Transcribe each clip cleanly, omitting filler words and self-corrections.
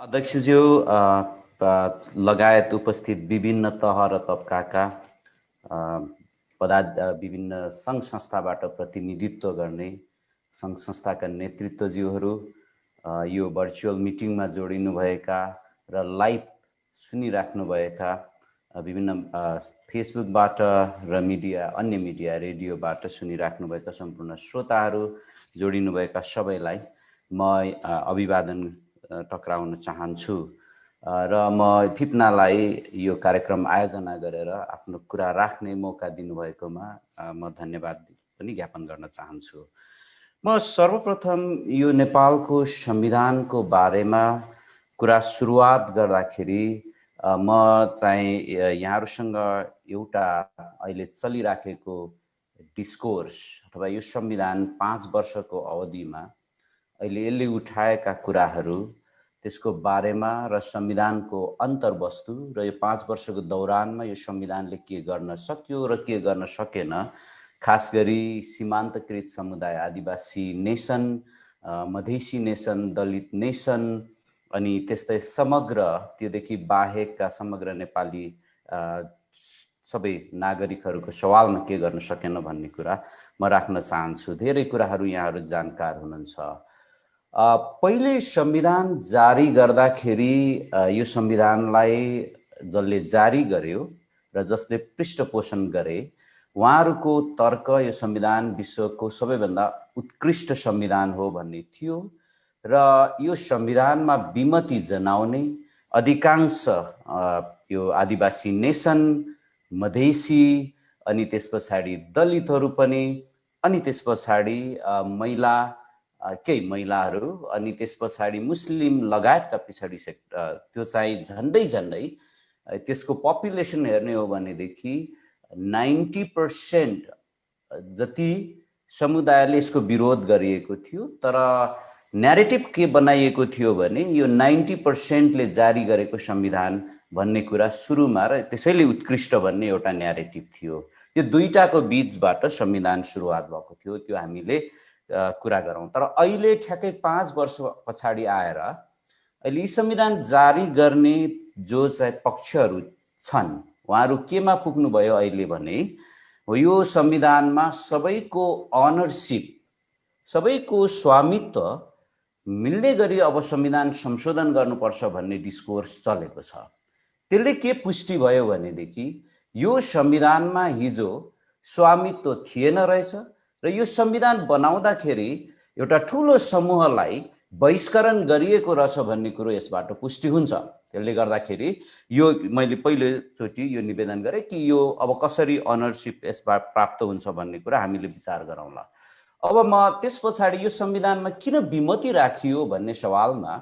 अध्यक्षज्यू लगायत उपस्थित विभिन्न तह र तबकाका विभिन्न सङ्घ संस्थाबाट प्रतिनिधित्व गर्ने सङ्घ संस्थाका नेतृत्वज्यूहरू, यो भर्चुअल मिटिङमा जोडिनुभएका र लाइभ सुनिराख्नुभएका विभिन्न फेसबुकबाट र अन्य मिडिया रेडियोबाट सुनिराख्नुभएका सम्पूर्ण श्रोताहरू, जोडिनुभएका सबैलाई म अभिवादन टक्राउन चाहन्छु र म फिप्नालाई यो कार्यक्रम आयोजना गरेर आफ्नो कुरा राख्ने मौका दिनुभएकोमा म धन्यवाद पनि ज्ञापन गर्न चाहन्छु। म सर्वप्रथम यो नेपालको संविधानको बारेमा कुरा सुरुवात गर्दाखेरि म चाहिँ यहाँहरूसँग एउटा अहिले चलिराखेको डिस्कोर्स अथवा यो संविधान 5 वर्षको अवधिमा अहिले यसले उठाएका कुराहरू, त्यसको बारेमा र संविधानको अन्तर्वस्तु र यो 5 वर्षको दौरानमा यो संविधानले के गर्न सक्यो र के गर्न सकेन, खास गरी सीमान्तकृत समुदाय, आदिवासी नेसन, मधेसी नेसन, दलित नेसन अनि त्यस्तै समग्र त्योदेखि बाहेकका समग्र नेपाली सबै नागरिकहरूको सवालमा के गर्न सकेन भन्ने कुरा म राख्न चाहन्छु। धेरै कुराहरू यहाँहरू जानकार हुनुहुन्छ। पहिले संविधान जारी गर्दाखेरि यो संविधानलाई जसले जारी गर्यो र जसले पृष्ठपोषण गरे, उहाँहरूको तर्क यो संविधान विश्वको सबैभन्दा उत्कृष्ट संविधान हो भन्ने थियो र यो संविधानमा विमति जनाउने अधिकांश यो आदिवासी नेसन, मधेसी अनि त्यस पछाडि दलितहरू पनि, अनि त्यस पछाडि केही महिलाहरू अनि त्यस पछाडि मुस्लिम लगायतका पछाडि त्यो चाहिँ झन्डै त्यसको पपुलेसन हेर्ने हो भनेदेखि 90% जति समुदायले यसको विरोध गरिएको थियो। तर न्यारेटिभ के बनाइएको थियो भने यो 90%ले जारी गरेको संविधान भन्ने कुरा सुरुमा र त्यसैले उत्कृष्ट भन्ने एउटा न्यारेटिभ थियो। यो दुईटाको बीचबाट संविधान सुरुवात भएको थियो, त्यो हामीले कुरा गरौँ। तर अहिले ठ्याक्कै 5 वर्ष पछाडि आएर अहिले यी संविधान जारी गर्ने जो चाहिँ पक्षहरू छन्, उहाँहरू केमा पुग्नुभयो अहिले भने यो संविधानमा सबैको अनरसिप, सबैको स्वामित्व मिल्ने गरी अब संविधान संशोधन गर्नुपर्छ भन्ने डिस्कोर्स चलेको छ। त्यसले के पुष्टि भयो भनेदेखि यो संविधानमा हिजो स्वामित्व थिएन रहेछ र यो संविधान बनाउँदाखेरि एउटा ठुलो समूहलाई बहिष्करण गरिएको रहेछ भन्ने कुरो यसबाट पुष्टि हुन्छ। त्यसले गर्दाखेरि यो मैले पहिलोचोटि यो निवेदन गरेँ कि यो अब कसरी अनरसिप यसबाट प्राप्त हुन्छ भन्ने कुरा हामीले विचार गरौँला। अब म त्यस पछाडि यो संविधानमा किन विमति राखियो भन्ने सवालमा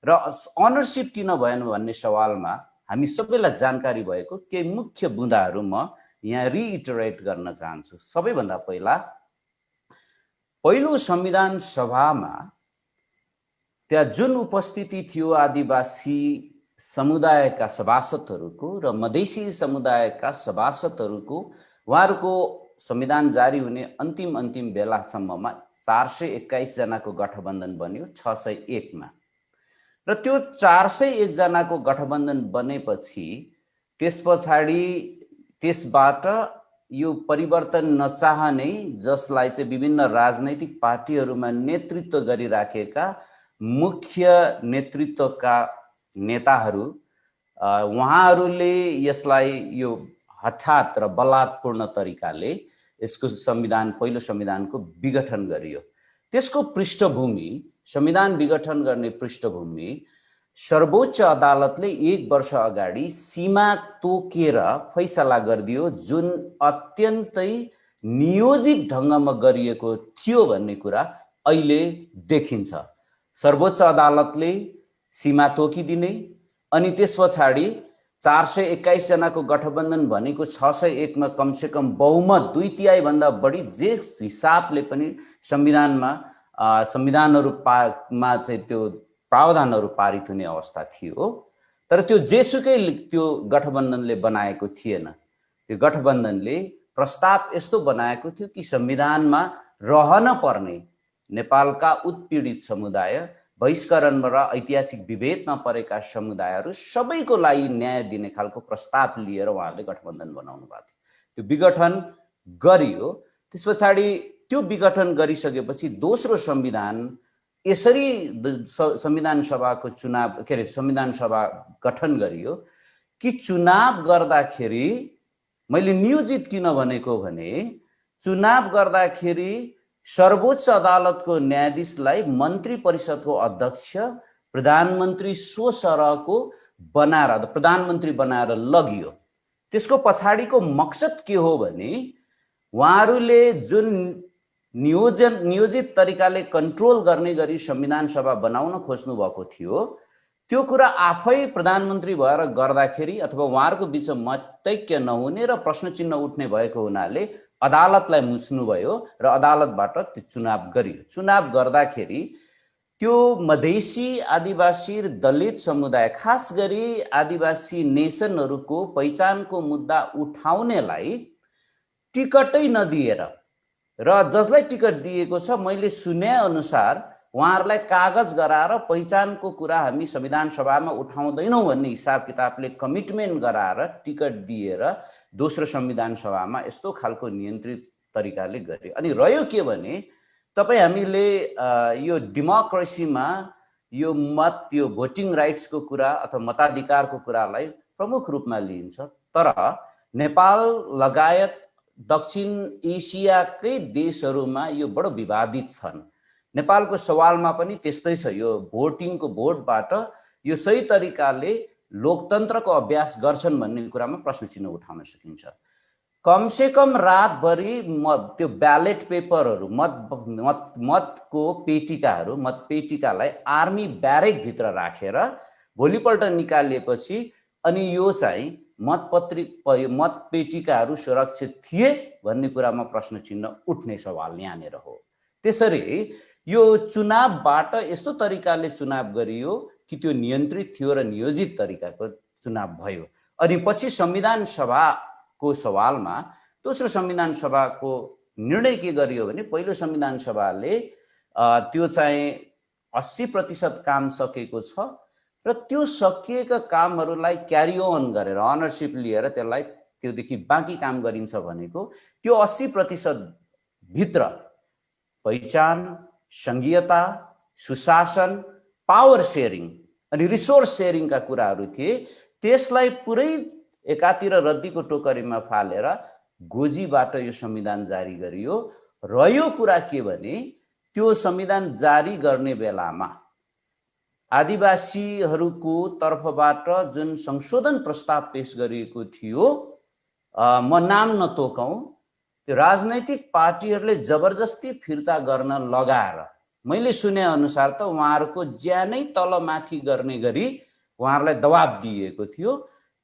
र अनरसिप किन भएन भन्ने सवालमा हामी सबैलाई जानकारी भएको केही मुख्य बुँदाहरू म यहाँ रिइटरेट गर्न चाहन्छु। सबैभन्दा पहिलो संविधान सभामा त्यहाँ जुन उपस्थिति थियो आदिवासी समुदायका सभासदहरूको र मधेसी समुदायका सभासदहरूको, उहाँहरूको संविधान जारी हुने अन्तिम बेलासम्ममा 421 जनाको गठबन्धन बन्यो 601 मा र त्यो 401 जनाको गठबन्धन बनेपछि त्यस पछाडि त्यसबाट यो परिवर्तन नचाहने, जसलाई चाहिँ विभिन्न राजनैतिक पार्टीहरूमा नेतृत्व गरिराखेका मुख्य नेतृत्वका नेताहरू, उहाँहरूले यसलाई यो हठात र बलात्पूर्ण तरिकाले यसको पहिलो संविधानको विघटन गरियो। त्यसको पृष्ठभूमि, संविधान विघटन गर्ने पृष्ठभूमि सर्वोच्च अदालतले 1 वर्ष अगाडि सीमा तोकेर फैसला गरिदियो, जुन अत्यन्तै नियोजित ढङ्गमा गरिएको थियो भन्ने कुरा अहिले देखिन्छ। सर्वोच्च अदालतले सीमा तोकिदिने अनि त्यस पछाडि 421 जनाको गठबन्धन भनेको 601 मा कमसेकम बहुमत 2/3 भन्दा बढी जे हिसाबले पनि संविधानहरूमा चाहिँ त्यो प्रावधानहरू पारित हुने अवस्था थियो। तर त्यो जेसुकै त्यो गठबन्धनले बनाएको थिएन। त्यो गठबन्धनले प्रस्ताव यस्तो बनाएको थियो कि संविधानमा रहन पर्ने नेपालका उत्पीडित समुदाय बहिष्करण र ऐतिहासिक विभेदमा परेका समुदायहरू सबैको लागि न्याय दिने खालको प्रस्ताव लिएर उहाँहरूले गठबन्धन बनाउनु भएको थियो। त्यो विघटन गरियो। त्यस पछाडि त्यो विघटन गरिसकेपछि दोस्रो संविधान यसरी संविधान सभाको चुनाव के अरे संविधान सभा गठन गरियो कि चुनाव गर्दाखेरि मैले नियोजित किन भनेको भने चुनाव गर्दाखेरि सर्वोच्च अदालतको न्यायाधीशलाई मन्त्री परिषदको अध्यक्ष प्रधानमन्त्री सो सरहको बनाएर प्रधानमन्त्री बनाएर लगियो। त्यसको पछाडिको मकसद के हो भने उहाँहरूले जुन नियोजित तरिकाले कन्ट्रोल गर्ने गरी संविधान सभा बनाउन खोज्नु भएको थियो त्यो कुरा आफै प्रधानमन्त्री भएर गर्दाखेरि अथवा उहाँहरूको बिचमा मतैक्य नहुने र प्रश्न चिन्ह उठ्ने भएको हुनाले अदालतलाई मुच्नुभयो र अदालतबाट त्यो चुनाव गरियो। चुनाव गर्दाखेरि त्यो मधेसी आदिवासी र दलित समुदाय खास गरी आदिवासी नेसनहरूको पहिचानको मुद्दा उठाउनेलाई टिकटै नदिएर र जसलाई टिकट दिएको छ मैले सुने अनुसार उहाँहरूलाई कागज गराएर पहिचानको कुरा हामी संविधान सभामा उठाउँदैनौँ भन्ने हिसाब किताबले कमिटमेन्ट गराएर टिकट दिएर दोस्रो संविधान सभामा यस्तो खालको नियन्त्रित तरिकाले गरे। अनि रह्यो के भने तपाईँ हामीले यो डेमोक्रेसीमा यो मत यो भोटिङ राइट्सको कुरा अथवा मताधिकारको कुरालाई प्रमुख रूपमा लिइन्छ, तर नेपाल लगायत दक्षिण एसियाकै देशहरूमा यो बडो विवादित छन्। नेपालको सवालमा पनि त्यस्तै छ। यो भोटिङको भोटबाट यो सही तरिकाले लोकतन्त्रको अभ्यास गर्छन् भन्ने कुरामा प्रश्न चिन्ह उठाउन सकिन्छ। कमसे कम रातभरि त्यो ब्यालेट पेपरहरू मतको पेटिकाहरू मतपेटिकालाई आर्मी ब्यारेकभित्र राखेर भोलिपल्ट निकालिएपछि अनि यो चाहिँ मतपेटिकाहरू सुरक्षित थिए भन्ने कुरामा प्रश्न चिन्ह उठ्ने सवाल यहाँनिर हो। त्यसरी यो चुनावबाट यस्तो तरिकाले चुनाव गरियो कि त्यो नियन्त्रित थियो र नियोजित तरिकाको चुनाव भयो। अनि पछि संविधान सभाको सवालमा दोस्रो संविधान सभाको निर्णय के गरियो भने पहिलो संविधान सभाले त्यो चाहिँ 80% काम सकेको छ र त्यो सकिएका कामहरूलाई क्यारी अन गरेर अनरसिप लिएर त्यसलाई त्योदेखि बाँकी काम गरिन्छ भनेको त्यो 80% भित्र पहिचान, संघीयता, सुशासन, पावर सेयरिङ अनि रिसोर्स सेयरिङका कुराहरू थिए। त्यसलाई पुरै एकातिर रद्दीको टोकरीमा फालेर गोजीबाट यो संविधान जारी गरियो। र यो कुरा के भने त्यो संविधान जारी गर्ने बेलामा आदिवासीहरूको तर्फबाट जुन संशोधन प्रस्ताव पेश गरिएको थियो, म नाम नतोकौँ, त्यो राजनैतिक पार्टीहरूले जबरजस्ती फिर्ता गर्न लगाएर मैले सुने अनुसार त उहाँहरूको ज्यानै तलमाथि गर्ने गरी उहाँहरूलाई दबाब दिएको थियो।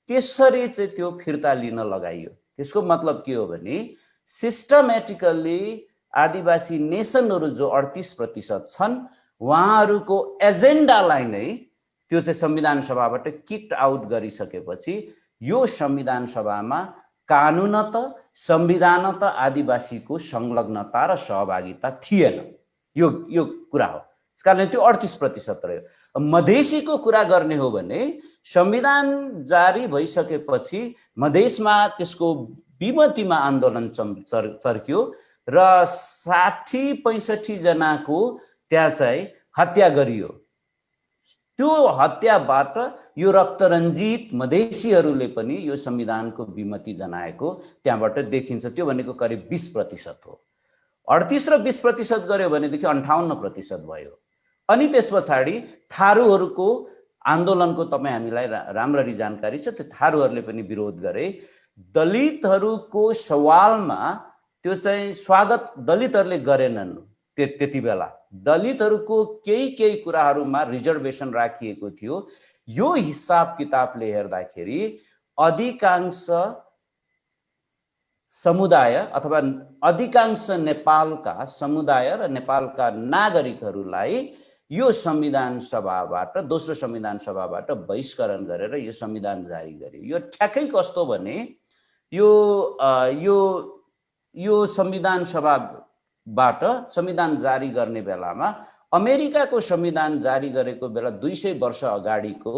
त्यसरी चाहिँ त्यो फिर्ता लिन लगाइयो। त्यसको मतलब के हो भने सिस्टमेटिकली आदिवासी नेसनहरू जो 38% छन् उहाँहरूको एजेन्डालाई नै त्यो चाहिँ संविधान सभाबाट किक्ड आउट गरिसकेपछि यो संविधान सभामा कानुनत संविधानत आदिवासीको संलग्नता र सहभागिता थिएन। यो कुरा हो। त्यसकारणले त्यो 38% रह्यो। मधेसीको कुरा गर्ने हो भने संविधान जारी भइसकेपछि मधेसमा त्यसको विमतिमा आन्दोलन चर्क्यो र 60-65 जनाको त्यहाँ चाहिँ हत्या गरियो। त्यो हत्याबाट यो रक्तरञ्जित मधेसीहरूले पनि यो संविधानको विमति जनाएको त्यहाँबाट देखिन्छ। त्यो भनेको करिब 20% हो। 38 र 20% गर्यो भनेदेखि 58% भयो। अनि त्यस पछाडि थारूहरूको आन्दोलनको तपाईँ हामीलाई राम्ररी जानकारी छ। त्यो थारूहरूले पनि विरोध गरे। दलितहरूको सवालमा त्यो चाहिँ स्वागत दलितहरूले गरेनन्। त्यति बेला दलितहरूको केही कुराहरूमा रिजर्भेसन राखिएको थियो। यो हिसाब किताबले हेर्दाखेरि अधिकांश समुदाय अथवा अधिकांश नेपालका समुदाय र नेपालका नागरिकहरूलाई यो संविधान सभाबाट दोस्रो संविधान सभाबाट बहिष्करण गरेर यो संविधान जारी गरियो। यो ठ्याक्कै कस्तो भने यो संविधान सभाबाट संविधान जारी गर्ने बेलामा अमेरिकाको संविधान जारी गरेको बेला 200 वर्ष अगाडिको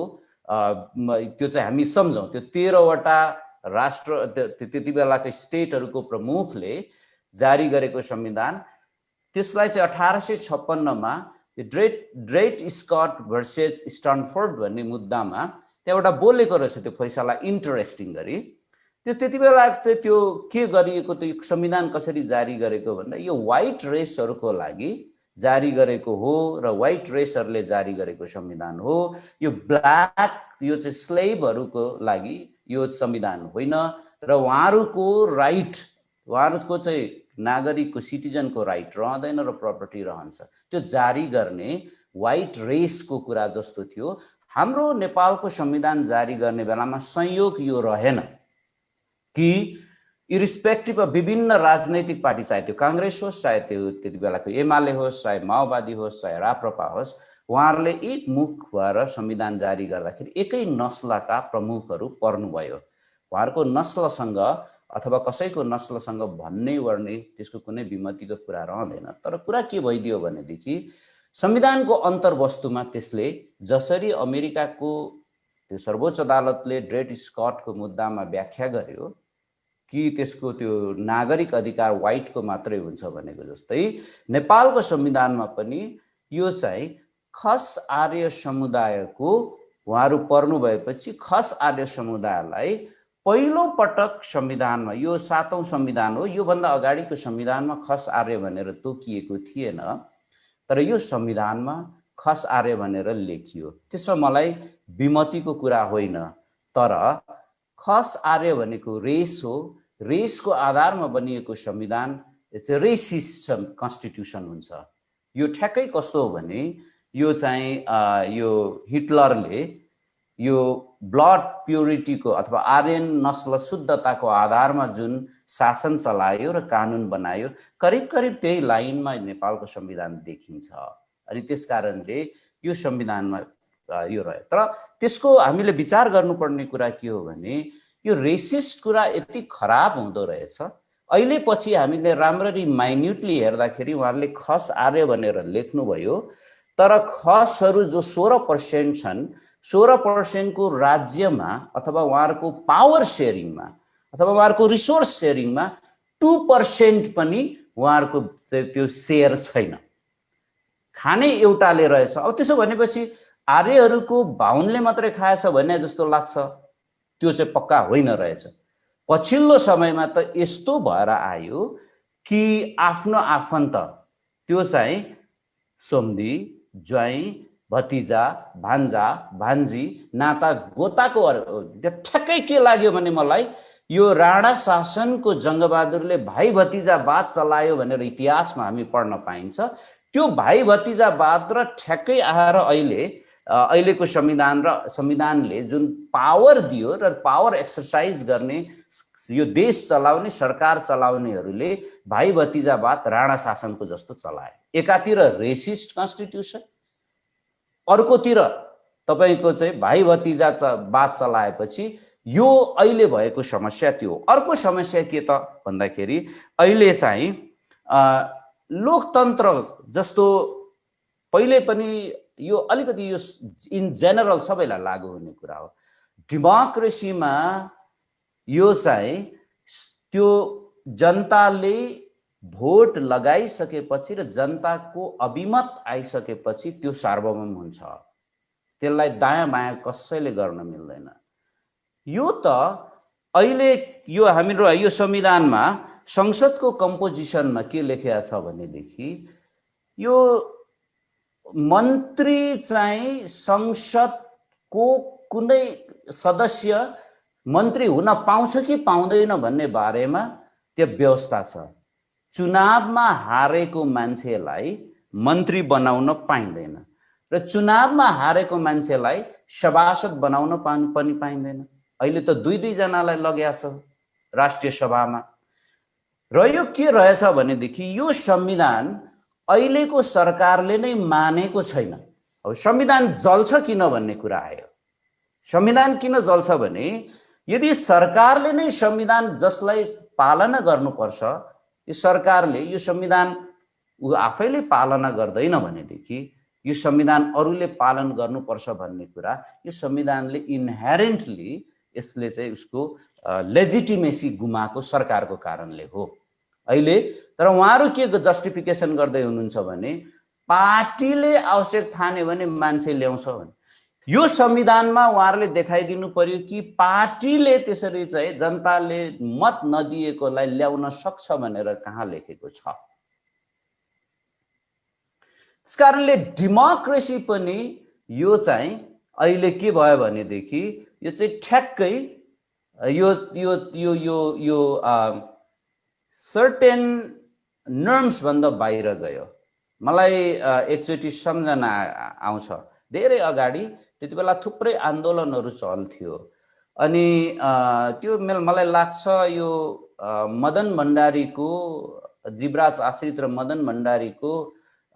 त्यो चाहिँ हामी सम्झौँ। त्यो 13वटा राष्ट्र त्यति बेलाको स्टेटहरूको प्रमुखले जारी गरेको संविधान, त्यसलाई चाहिँ 1856 मा ड्रेट स्कट भर्सेस स्टैनफोर्ड भन्ने मुद्दामा त्यहाँ एउटा बोलेको रहेछ त्यो फैसला इन्ट्रेस्टिङ गरी। त्यो त्यति बेला चाहिँ त्यो के गरिएको, त्यो संविधान कसरी जारी गरेको भन्दा यो व्हाइट रेसहरूको लागि जारी गरेको हो र व्हाइट रेसहरूले जारी गरेको संविधान हो। यो ब्ल्याक यो चाहिँ स्लेभहरूको लागि यो संविधान होइन र उहाँहरूको राइट, उहाँहरूको चाहिँ नागरिकको सिटिजनको राइट रहँदैन र प्रपर्टी रहन्छ। त्यो जारी गर्ने व्हाइट रेसको कुरा जस्तो थियो। हाम्रो नेपालको संविधान जारी गर्ने बेलामा संयोग यो रहेन कि इरिस्पेक्टिभ अफ विभिन्न राजनैतिक पार्टी, चाहे त्यो काङ्ग्रेस होस्, चाहे त्यो त्यति बेलाको एमाले होस्, चाहे माओवादी होस्, चाहे राप्रपा होस्, उहाँहरूले एक मुख भएर संविधान जारी गर्दाखेरि एकै नस्लका प्रमुखहरू पर्नुभयो। उहाँहरूको नस्लसँग अथवा कसैको नस्लसँग भन्ने वर्ने त्यसको कुनै विमतिको कुरा रहँदैन। तर कुरा के भइदियो भनेदेखि संविधानको अन्तर्वस्तुमा त्यसले जसरी अमेरिकाको त्यो सर्वोच्च अदालतले ड्रेट स्कटको मुद्दामा व्याख्या गर्यो कि त्यसको त्यो नागरिक अधिकार व्हाइटको मात्रै हुन्छ भनेको जस्तै नेपालको संविधानमा पनि यो चाहिँ खस आर्य समुदायको उहाँहरू पर्नु भएपछि खस आर्य समुदायलाई पहिलो पटक संविधानमा, यो 7औं संविधान हो, योभन्दा अगाडिको संविधानमा खस आर्य भनेर तोकिएको थिएन, तर यो संविधानमा खस आर्य भनेर लेखियो। त्यसमा मलाई विमतिको कुरा होइन, तर खस आर्य भनेको रेस हो। रेसको आधारमा बनिएको संविधान चाहिँ रेसिस्ट कन्स्टिट्युसन हुन्छ। यो ठ्याक्कै कस्तो हो भने यो चाहिँ यो हिटलरले यो ब्लड प्युरिटीको अथवा आर्यन नस्ल शुद्धताको आधारमा जुन शासन चलायो र कानुन बनायो, करिब करिब त्यही लाइनमा नेपालको संविधान देखिन्छ। अनि त्यसकारणले यो संविधानमा यो रह्यो। तर त्यसको हामीले विचार गर्नुपर्ने कुरा के हो भने यो रेसिस्ट कुरा यति खराब हुँदो रहेछ। अहिले पछि हामीले राम्ररी माइन्युटली हेर्दाखेरि उहाँहरूले खस आर्य भनेर लेख्नुभयो, तर खसहरू जो 16% छन्, 16% को राज्यमा अथवा उहाँहरूको पावर सेयरिङमा अथवा उहाँहरूको रिसोर्स सेयरिङमा 2% पनि उहाँहरूको त्यो सेयर छैन। खाने एउटाले रहेछ। अब त्यसो भनेपछि आर्यहरूको बाहुनले मात्रै खाएछ भन्ने जस्तो लाग्छ, त्यो चाहिँ पक्का होइन रहेछ। पछिल्लो समयमा त यस्तो भएर आयो कि आफ्नो आफन्त त्यो चाहिँ सोम्दी, ज्वाइँ, भतिजा, भान्जा, भान्जी, नाता गोताको ठ्याक्कै के लाग्यो भने मलाई यो राणा शासनको जङ्गबहादुरले भाइ भतिजावाद चलायो भनेर इतिहासमा हामी पढ्न पाइन्छ। त्यो भाइ भतिजावाद र ठ्याक्कै आएर अहिलेको संविधान र संविधानले जुन पावर दियो र पावर एक्सर्साइज गर्ने यो देश चलाउने सरकार चलाउनेहरूले भाइ भतिजावाद राणा शासनको जस्तो चलाए। एकातिर रेसिस्ट कन्स्टिट्युसन, अर्कोतिर तपाईको चाहिँ भाइ भतिजावाद चलाएपछि यो अहिले भएको समस्या त्यो। अर्को समस्या के त भन्दाखेरि अहिले चाहिँ लोकतन्त्र जस्तो पहिले पनि यो अलिकति यो इन जेनरल सबैलाई लागू हुने कुरा हो। डेमोक्रेसीमा यो चाहिँ त्यो जनताले भोट लगाइसकेपछि र जनताको अभिमत आइसकेपछि त्यो सार्वभौम हुन्छ। त्यसलाई दायाँ बायाँ कसैले गर्न मिल्दैन। यो त अहिले यो हाम्रो यो संविधानमा संसदको कम्पोजिसनमा के लेखेको छ भनेदेखि यो मन्त्री चाहिँ संसदको कुनै सदस्य मन्त्री हुन पाउँछ कि पाउँदैन भन्ने बारेमा त्यो व्यवस्था छ। चुनावमा हारेको मान्छेलाई मन्त्री बनाउन पाइँदैन र चुनावमा हारेको मान्छेलाई सभासद बनाउन पनि पाइँदैन। अहिले त 2-2 जनालाई लगेको छ राष्ट्रिय सभामा। र यो के रहेछ भनेदेखि यो संविधान अहिलेको सरकारले नै मानेको छैन। अब संविधान जल्छ किन भन्ने कुरा आयो। संविधान किन जल्छ भने यदि सरकारले नै संविधान जसलाई पालना गर्नुपर्छ, यो सरकारले यो संविधान ऊ आफैले पालना गर्दैन भनेदेखि यो संविधान अरूले पालन गर्नुपर्छ भन्ने कुरा यो संविधानले इन्हेरेन्टली यसले चाहिँ उसको लेजिटिमेसी गुमाएको सरकारको कारणले हो अहिले। तर उहाँहरू के जस्टिफिकेसन गर्दै हुनुहुन्छ भने पार्टीले आवश्यक ठान्यो भने मान्छे ल्याउँछ भने यो संविधानमा उहाँहरूले देखाइदिनु पर्यो कि पार्टीले त्यसरी चाहिँ जनताले मत नदिएकोलाई ल्याउन सक्छ भनेर कहाँ लेखेको छ। त्यसकारणले डेमोक्रेसी पनि यो चाहिँ अहिले के भयो भनेदेखि यो चाहिँ ठ्याक्कै यो यो यो यो यो सर्टेन नर्म्स भन्दा बाहिर गयो। मलाई एकचोटि सम्झना आउँछ धेरै अगाडि त्यति बेला थुप्रै आन्दोलनहरू चल्थ्यो अनि त्यो मलाई लाग्छ यो मदन भण्डारीको जीवराज आश्रित र मदन भण्डारीको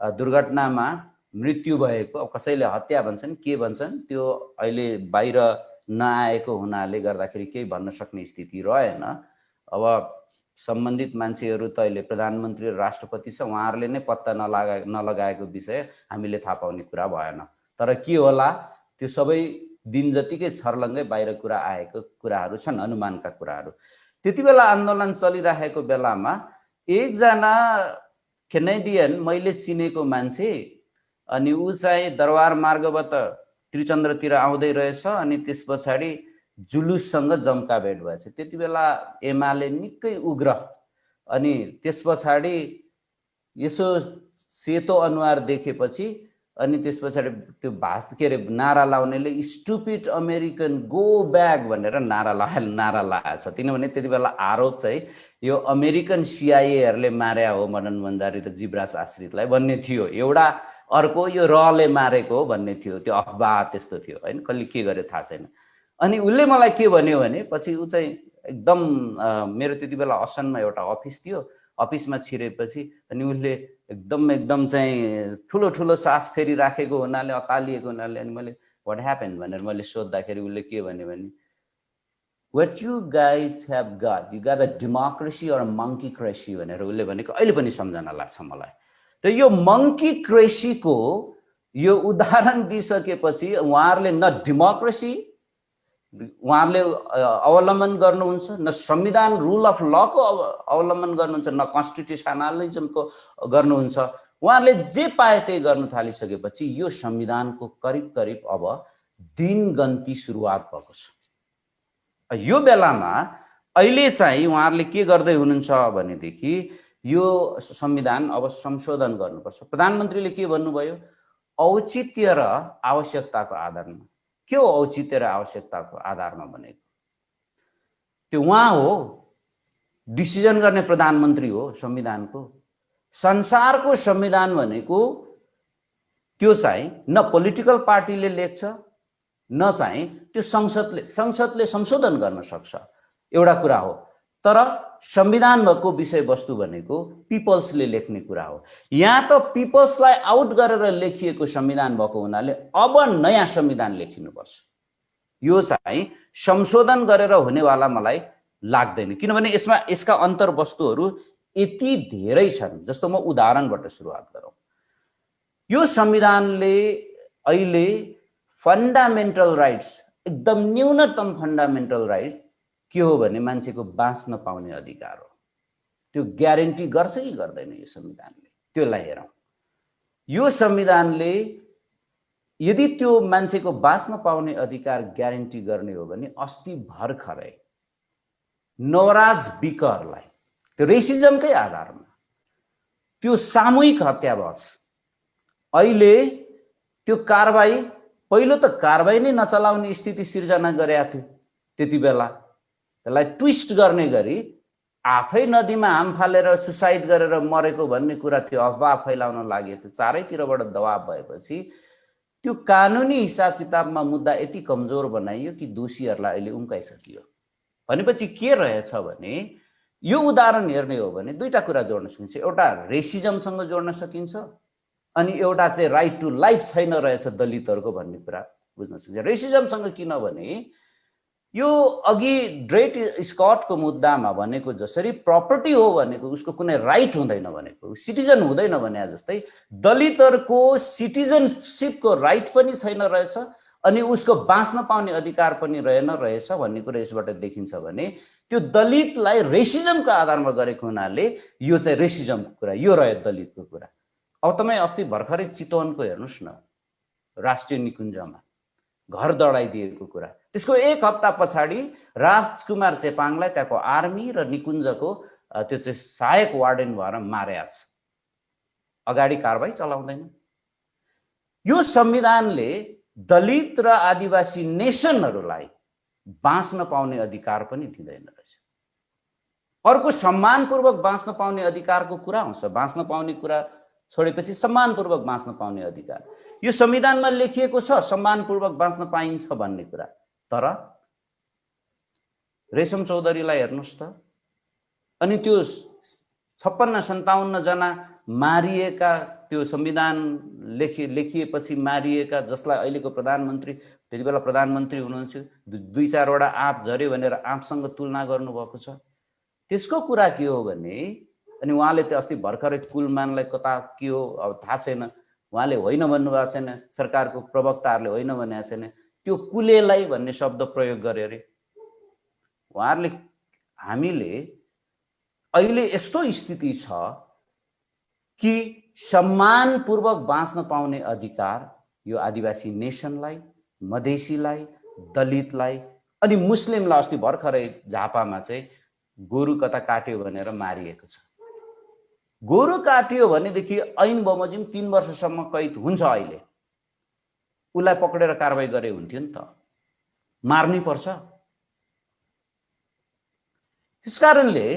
दुर्घटनामा मृत्यु भएको, अब कसैले हत्या भन्छन् के भन्छन् त्यो अहिले बाहिर नआएको हुनाले गर्दाखेरि केही भन्न सक्ने स्थिति रहेन। अब सम्बन्धित मान्छेहरू त अहिले प्रधानमन्त्री र राष्ट्रपति छ, उहाँहरूले नै पत्ता नलगाएको विषय हामीले थाहा पाउने कुरा भएन। तर के होला त्यो सबै दिन जतिकै छर्लङ्गै बाहिर कुरा आएको कुराहरू छन्, अनुमानका कुराहरू। त्यति बेला आन्दोलन चलिरहेको बेलामा एकजना कैनेडियन मैले चिनेको मान्छे अनि ऊ चाहिँ दरबार मार्गबाट त्रिचन्द्रतिर आउँदै रहेछ अनि त्यस पछाडि जुलुससँग जम्का भेट भएछ। त्यति बेला एमाले निकै उग्र अनि त्यस पछाडि यसो सेतो अनुहार देखेपछि अनि त्यस पछाडि त्यो के अरे नारा लाउनेले स्टुपिड अमेरिकन गो ब्याक भनेर नारा लगाएछ। किनभने त्यति बेला आरोप चाहिँ यो अमेरिकन सिआइएहरूले मारे हो मदन भण्डारी र जीवराज आश्रितलाई भन्ने थियो, एउटा अर्को यो रले मारेको हो भन्ने थियो, त्यो अफवाह त्यस्तो थियो हैन, कसले के गर्यो थाहा छैन। अनि उसले मलाई के भन्यो भने पछि ऊ चाहिँ एकदम मेरो त्यति बेला असनमा एउटा अफिस थियो, अफिसमा छिरेपछि अनि उसले एकदम चाहिँ ठुलो ठुलो सास फेरि राखेको हुनाले अतालिएको हुनाले अनि मैले व्हाट ह्यापन भनेर मैले सोद्धाखेरि उसले के भन्यो भने what you guys have got, you got a democracy or a monkey crazy भनेर उसले भनेको अहिले पनि सम्झना लाग्छ मलाई। र यो monkey crazy को यो उदाहरण दिइसकेपछि उहाँहरूले न डेमोक्रेसी उहाँहरूले अवलम्बन गर्नुहुन्छ, न संविधान रुल अफ ल को अवलम्बन गर्नुहुन्छ, न कन्स्टिट्युसनलिजमको गर्नुहुन्छ। उहाँहरूले जे पाए त्यही गर्न थालिसकेपछि यो संविधानको करिब करिब अब दिनगन्ती सुरुवात भएको छ। यो बेलामा अहिले चाहिँ उहाँहरूले के गर्दै हुनुहुन्छ भनेदेखि यो संविधान अब संशोधन गर्नुपर्छ। प्रधानमन्त्रीले के भन्नुभयो, औचित्य र आवश्यकताको आधारमा। के हो औचित्य र आवश्यकताको आधारमा भनेको? त्यो उहाँ हो, डिसिजन गर्ने प्रधानमन्त्री हो संविधानको। संसारको संविधान भनेको त्यो चाहिँ न पोलिटिकल पार्टीले लेख्छ न चाहिँ त्यो संसदले संशोधन गर्न सक्छ, एउटा कुरा हो। तर संविधान भएको विषयवस्तु भनेको पिपल्सले लेख्ने कुरा हो। यहाँ त पिपल्सलाई आउट गरेर लेखिएको संविधान भएको हुनाले अब नयाँ संविधान लेखिनुपर्छ। यो चाहिँ संशोधन गरेर हुनेवाला मलाई लाग्दैन, किनभने यसका अन्तर्वस्तुहरू यति धेरै छन्। जस्तो म उदाहरणबाट सुरुवात गरौँ। यो संविधानले अहिले फन्डामेन्टल राइट्स, एकदम न्यूनतम फन्डामेन्टल राइट्स के हो भने मान्छेको बाँच्न पाउने अधिकार हो, त्यो ग्यारेन्टी गर्छ कि गर्दैन यो संविधानले, त्यसलाई हेरौँ। यो संविधानले यदि त्यो मान्छेको बाँच्न पाउने अधिकार ग्यारेन्टी गर्ने हो भने अस्ति भर्खरै नवराज बिकरलाई त्यो रेसिजमकै आधारमा त्यो सामूहिक हत्या भयो। अहिले त्यो कारबाही, पहिलो त कारबाही नै नचलाउने स्थिति सिर्जना गरेका थियो। त्यति बेला त्यसलाई ट्विस्ट गर्ने गरी आफै नदीमा हाम फालेर सुसाइड गरेर मरेको भन्ने कुरा थियो, अफवाह फैलाउन लागेको थियो। चारैतिरबाट दबाब भएपछि त्यो कानुनी हिसाब किताबमा मुद्दा यति कमजोर बनाइयो कि दोषीहरूलाई अहिले उम्काइसकियो। भनेपछि के रहेछ भने यो उदाहरण हेर्ने हो भने दुईटा कुरा जोड्न सकिन्छ। एउटा रेसिजमसँग जोड्न सकिन्छ अनि एउटा चाहिँ राइट टु लाइफ छैन रहेछ दलितहरूको भन्ने कुरा बुझ्न सकिन्छ। रेसिजमसँग किनभने यो अघि ड्रेट स्कटको मुद्दामा भनेको जसरी प्रपर्टी हो भनेको उसको कुनै राइट हुँदैन भनेको, सिटिजन हुँदैन भने जस्तै दलितहरूको सिटिजनसिपको राइट पनि छैन रहेछ अनि उसको बाँच्न पाउने अधिकार पनि रहेछ भन्ने कुरा यसबाट देखिन्छ भने त्यो दलितलाई रेसिजमको आधारमा गरेको हुनाले यो चाहिँ रेसिजमको कुरा, यो रह्यो दलितको कुरा। अब तपाईँ अस्ति भर्खरै चितवनको हेर्नुहोस् न, राष्ट्रिय निकुञ्जमा घर दौडाइदिएको कुरा, त्यसको एक हप्ता पछाडि राजकुमार चेपाङलाई त्यहाँको आर्मी र निकुञ्जको त्यो चाहिँ सहायक वार्डेन भएर मारेको छ, अगाडि कारबाही चलाउँदैन। यो संविधानले दलित र आदिवासी नेसनहरूलाई बाँच्न पाउने अधिकार पनि दिँदैन रहेछ। अर्को सम्मानपूर्वक बाँच्न पाउने अधिकारको कुरा आउँछ, बाँच्न पाउने कुरा छोडेपछि सम्मानपूर्वक बाँच्न पाउने अधिकार यो संविधानमा लेखिएको छ, सम्मानपूर्वक बाँच्न पाइन्छ भन्ने कुरा। तर रेशम चौधरीलाई हेर्नुहोस् त, अनि त्यो 56-57 जना मारिएका, त्यो संविधान लेखिएपछि मारिएका, जसलाई अहिलेको प्रधानमन्त्री, त्यति बेला प्रधानमन्त्री हुनुहुन्थ्यो, 2-4 वटा आँप झर्यो भनेर आँपसँग तुलना गर्नुभएको छ। त्यसको कुरा के हो भने, अनि उहाँले त्यो अस्ति भर्खरै कुलमानलाई कता के हो अब थाहा छैन, उहाँले होइन भन्नुभएको छैन, सरकारको प्रवक्ताहरूले होइन भनेको छैन, त्यो कुलेलाई भन्ने शब्द प्रयोग गरे अरे उहाँहरूले। हामीले अहिले यस्तो स्थिति छ कि सम्मानपूर्वक बाँच्न पाउने अधिकार यो आदिवासी नेसनलाई, मधेसीलाई, दलितलाई अनि मुस्लिमलाई अस्ति भर्खरै झापामा चाहिँ गोरु कता काट्यो भनेर मारिएको छ। गोरु काटियो भनेदेखि ऐन बमोजिम 3 वर्षसम्म कैद हुन्छ। अहिले उसलाई पक्रेर कारबाही गरे हुन्थ्यो नि त, मार्नै पर्छ। त्यसकारणले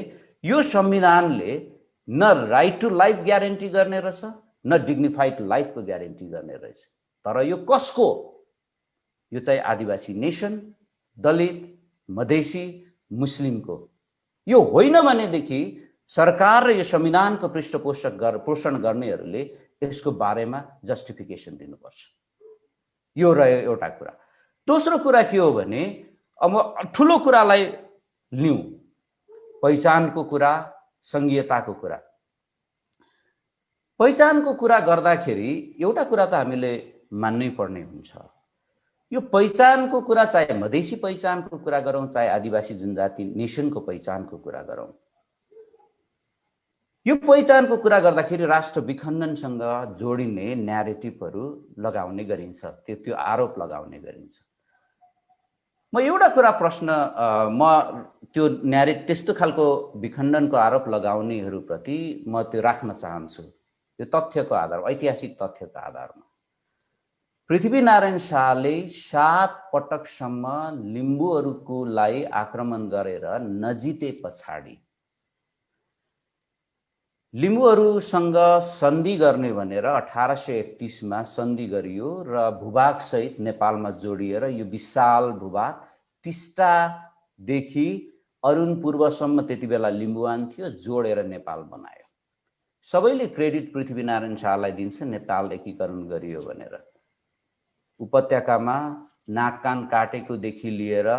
यो संविधानले न राइट टु लाइफ ग्यारेन्टी गर्ने रहेछ, न डिग्निफाइड लाइफको ग्यारेन्टी गर्ने रहेछ। तर यो कसको? यो चाहिँ आदिवासी नेसन, दलित, मधेसी, मुस्लिमको। यो होइन भनेदेखि सरकार र यो संविधानको पृष्ठपोषण गर्नेहरूले यसको बारेमा जस्टिफिकेसन दिनुपर्छ। यो रह्यो एउटा कुरा। दोस्रो कुरा के हो भने, अब ठुलो कुरालाई लिउँ, पहिचानको कुरा, संघीयताको कुरा। पहिचानको कुरा गर्दाखेरि एउटा कुरा त हामीले मान्नै पर्ने हुन्छ, यो पहिचानको कुरा चाहे मधेसी पहिचानको कुरा गरौँ, चाहे आदिवासी जनजाति नेसनको पहिचानको कुरा गरौँ, यो पहिचानको कुरा गर्दाखेरि राष्ट्र विखण्डनसँग जोडिने न्यारेटिभहरू लगाउने गरिन्छ, त्यो आरोप लगाउने गरिन्छ। म एउटा कुरा म त्यो त्यस्तो खालको विखण्डनको आरोप लगाउनेहरूप्रति म त्यो राख्न चाहन्छु, यो तथ्यको आधारमा, ऐतिहासिक तथ्यको आधारमा। पृथ्वीनारायण शाहले 7 पटकसम्म लिम्बूहरूलाई आक्रमण गरेर नजिते पछाडि लिम्बूहरूसँग सन्धि गर्ने भनेर 1831 मा सन्धि गरियो र भूभागसहित नेपालमा जोडिएर यो विशाल भूभाग टिस्टादेखि अरुणपूर्वसम्म त्यति बेला लिम्बुवान थियो, जोडेर नेपाल बनायो। सबैले क्रेडिट पृथ्वीनारायण शाहलाई दिन्छ नेपाल एकीकरण गरियो भनेर। उपत्यकामा नाक कान काटेकोदेखि लिएर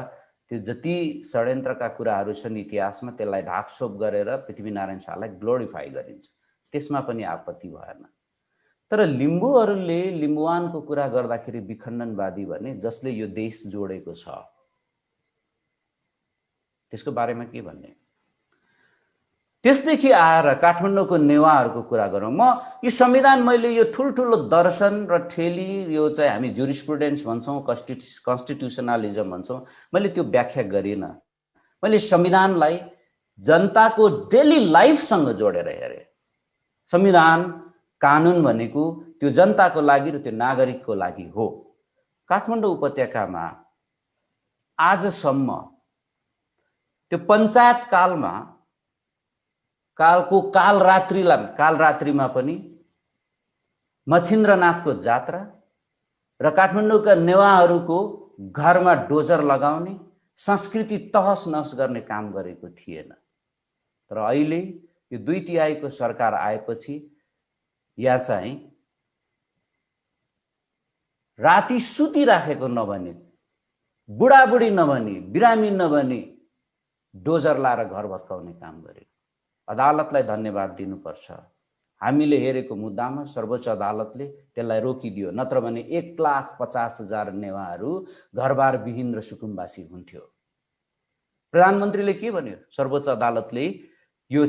त्यो जति षड्यन्त्रका कुराहरू छन् इतिहासमा, त्यसलाई ढाकछोप गरेर पृथ्वीनारायण शाहलाई ग्लोरिफाई गरिन्छ, त्यसमा पनि आपत्ति भएन। तर लिम्बूहरूले लिम्बुवानको कुरा गर्दाखेरि विखण्डनवादी भने, जसले यो देश जोडेको छ, त्यसको बारेमा के भन्ने? त्यसदेखि आएर काठमाडौँको नेवारहरूको कुरा गरौँ। म यो संविधान, मैले यो ठुल्ठुलो दर्शन र ठेली, यो चाहिँ हामी जुरिस्प्रुडेन्स भन्छौँ, कन्स्टिट्युसनलिजम भन्छौँ, मैले त्यो व्याख्या गरिनँ। मैले संविधानलाई जनताको डेली लाइफसँग जोडेर हेरेँ। संविधान, कानुन भनेको त्यो जनताको लागि र त्यो नागरिकको लागि हो। काठमाडौँ उपत्यकामा आजसम्म त्यो पञ्चायत कालरात्रिमा पनि मच्छिन्द्रनाथको जात्रा र काठमाडौँका नेवारहरूको घरमा डोजर लगाउने, संस्कृति तहस नहस गर्ने काम गरेको थिएन। तर अहिले यो 2/3 सरकार आएपछि या चाहिँ राति सुतिराखेको नभने बुढाबुढी नभनी, बिरामी नभनी डोजर लाएर घर भत्काउने काम गरे। अदालतलाई धन्यवाद दिनुपर्छ। हामीले हेरेको मुद्दामा सर्वोच्च अदालतले त्यसलाई रोकिदियो, नत्र भने 1,50,000 नेवाहरू घरबार विहीन र सुकुम्बासी हुन्थ्यो। प्रधानमन्त्रीले के भन्यो? सर्वोच्च अदालतले यो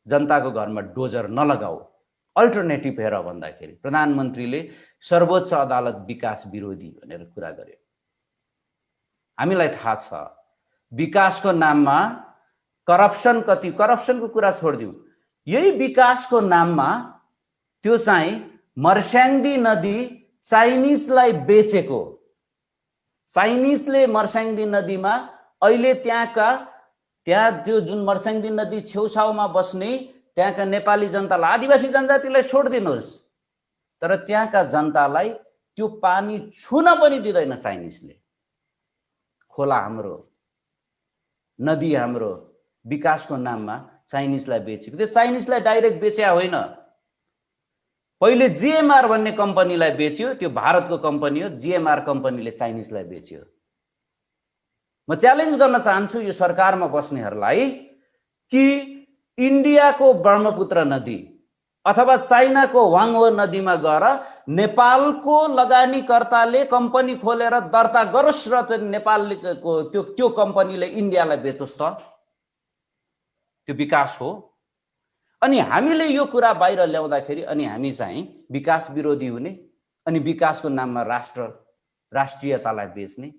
जनताको घरमा डोजर नलगाऊ, अल्टरनेटिभ हेर भन्दाखेरि प्रधानमन्त्रीले सर्वोच्च अदालत विकास विरोधी भनेर कुरा गर्यो। हामीलाई थाहा छ विकासको नाममा करप्सन कति, करप्सनको कुरा छोडिदिउँ, यही विकासको नाममा त्यो चाहिँ मर्स्याङ्दी नदी चाइनिजलाई बेचेको, चाइनिजले मर्स्याङ्दी नदीमा अहिले त्यहाँ त्यो जुन मर्स्याङ्दी नदी छेउछाउमा बस्ने त्यहाँका नेपाली जनतालाई, आदिवासी जनजातिलाई छोडिदिनुहोस्, तर त्यहाँका जनतालाई त्यो पानी छुन पनि दिँदैन चाइनिजले। खोला हाम्रो, नदी हाम्रो, विकासको नाममा चाइनिजलाई बेचेको। त्यो चाइनिजलाई डाइरेक्ट बेच्या होइन, पहिले जिएमआर भन्ने कम्पनीलाई बेच्यो, त्यो भारतको कम्पनी हो, जिएमआर कम्पनीले चाइनिजलाई बेच्यो। म च्यालेन्ज गर्न चाहन्छु यो सरकारमा बस्नेहरूलाई कि इन्डियाको ब्रह्मपुत्र नदी अथवा चाइनाको वाङ्गो नदीमा गएर नेपालको लगानीकर्ताले कम्पनी खोलेर दर्ता गरोस् र नेपालको त्यो कम्पनीले इन्डियालाई बेचोस् त, त्यो विकास हो। अनि हामीले यो कुरा बाहिर ल्याउँदाखेरि अनि हामी चाहिँ विकास विरोधी हुने, अनि विकासको नाममा राष्ट्रियतालाई बेच्ने।